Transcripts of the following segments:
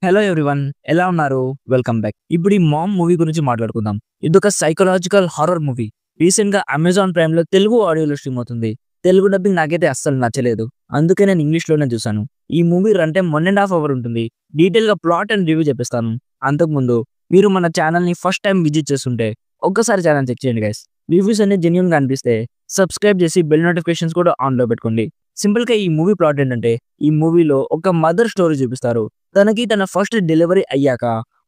Hello everyone, ఎలా ఉన్నారు? Welcome back. ఇప్పుడు ఈ మామ్ మూవీ గురించి మాట్లాడుకుందాం. ఇదొక సైకలాజికల్ హారర్ మూవీ. రీసెంట్ గా అమెజాన్ ప్రైమ్ లో తెలుగు ఆడియోలో స్ట్రీమ్ అవుతుంది. తెలుగు డబ్బింగ్ నాకైతే అస్సలు నచ్చలేదు. అందుకే నేను ఇంగ్లీష్ లోనే చూసాను. ఈ మూవీ రన్ టైం 1.5 అవర్ ఉంటుంది. డీటెయిల్ గా ప్లాట్ అండ్ రివ్యూ చెప్పిస్తాను. అంతకుముందు మీరు మన ఛానల్ ని ఫస్ట్ టైం విజిట్ చేస్తుంటే ఒక్కసారి ఛానల్ చెక్ చేయండి గైస్. రివ్యూస్ అన్ని జెన్యూన్ గా అనిపిస్తే సబ్స్క్రైబ్ చేసి బెల్ నోటిఫికేషన్స్ కూడా ఆన్ లో పెట్టుకోండి. సింపుల్ గా ఈ మూవీ ప్లాట్ ఏంటంటే, ఈ మూవీలో ఒక మదర్ స్టోరీ చూపిస్తారు. తనకి తన ఫస్ట్ డెలివరీ అయ్యాక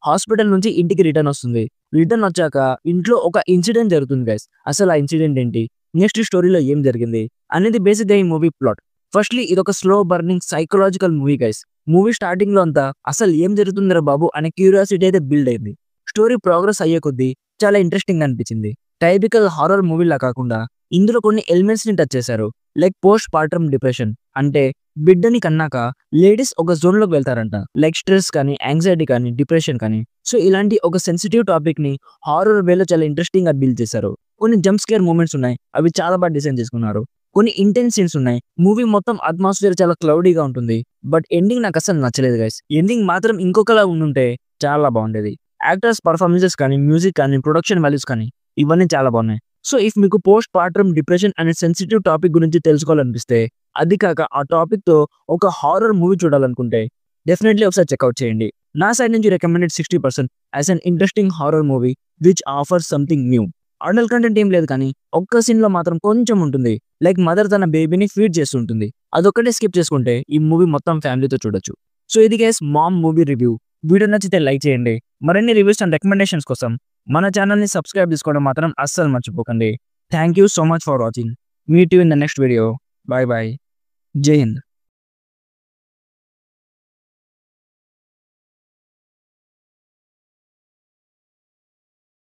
హాస్పిటల్ నుంచి ఇంటికి రిటర్న్ వస్తుంది. రిటర్న్ వచ్చాక ఇంట్లో ఒక ఇన్సిడెంట్ జరుగుతుంది గైస్. అసలు ఆ ఇన్సిడెంట్ ఏంటి, నెక్స్ట్ స్టోరీలో ఏం జరిగింది అనేది బేసిక్ గా ఈ మూవీ ప్లాట్. ఫస్ట్లీ ఇది ఒక slow burning psychological movie guys. Movie starting లో అంతా అసలు ఏం జరుగుతుందిరా బాబు అనే క్యూరియాసిటీ అయితే బిల్డ్ అయింది. స్టోరీ ప్రోగ్రెస్ అయ్యే కొద్దీ చాలా ఇంట్రెస్టింగ్ అనిపించింది. టైపికల్ హారర్ మూవీలా కాకుండా ఇందులో కొన్ని ఎలిమెంట్స్ ని టచ్ చేశారు. లైక్ పోస్ట్ పార్టమ్ డిప్రెషన్, అంటే బిడ్డని కన్నాక లేడీస్ ఒక జోన్ లోకి వెళ్తారంట. లైక్ స్ట్రెస్ కానీ, యాంగ్జైటీ కానీ, డిప్రెషన్ కానీ. సో ఇలాంటి ఒక సెన్సిటివ్ టాపిక్ ని హారర్ వేలో చాలా ఇంట్రెస్టింగ్ గా బిల్డ్ చేశారు. కొన్ని జంప్ స్కేర్ మూమెంట్స్ ఉన్నాయి, అవి చాలా బాగా డిజైన్ చేసుకున్నారు. కొన్ని ఇంటెన్స్ సీన్స్ ఉన్నాయి. మూవీ మొత్తం అట్మాస్ఫియర్ చాలా క్లౌడీగా ఉంటుంది. బట్ ఎండింగ్ నాకు అసలు నచ్చలేదు గైస్. ఎండింగ్ మాత్రం ఇంకొకలా ఉండుంటే చాలా బాగుండేది. యాక్టర్స్ పర్ఫార్మెన్సెస్ కానీ, మ్యూజిక్ కానీ, ప్రొడక్షన్ వాల్యూస్ కానీ ఇవన్నీ చాలా బాగున్నాయి. సో ఇఫ్ మీకు పోస్ట్ పార్టమ్ డిప్రెషన్ అనే సెన్సిటివ్ టాపిక్ గురించి తెలుసుకోవాలనిపిస్తే, అది కాక ఆ టాపిక్ తో ఒక హారర్ మూవీ చూడాలనుకుంటే డెఫినెట్లీ ఒకసారి చెక్అవుట్ చేయండి. నా సైడ్ నుంచి recommended 60% as an interesting horror movie which offers something new. Adult content ఏం లేదు, కానీ ఒక్క సీన్ లో మాత్రం కొంచెం ఉంటుంది. లైక్ మదర్ తన బేబీని ఫీడ్ చేస్తుంటుంది. అదొక్కటే స్కిప్ చేసుకుంటే ఈ మూవీ మొత్తం ఫ్యామిలీతో చూడొచ్చు. సో ఇది guys mom movie review. Video నచ్చితే లైక్ చేయండి. మరిన్ని రివ్యూస్ అండ్ రికమెండేషన్స్ కోసం మన ఛానల్ని సబ్స్క్రైబ్ చేసుకోవడం మాత్రం అస్సలు మర్చిపోకండి. Thank you so much for watching. Meet you in the next video. Bye bye. Jai Hind.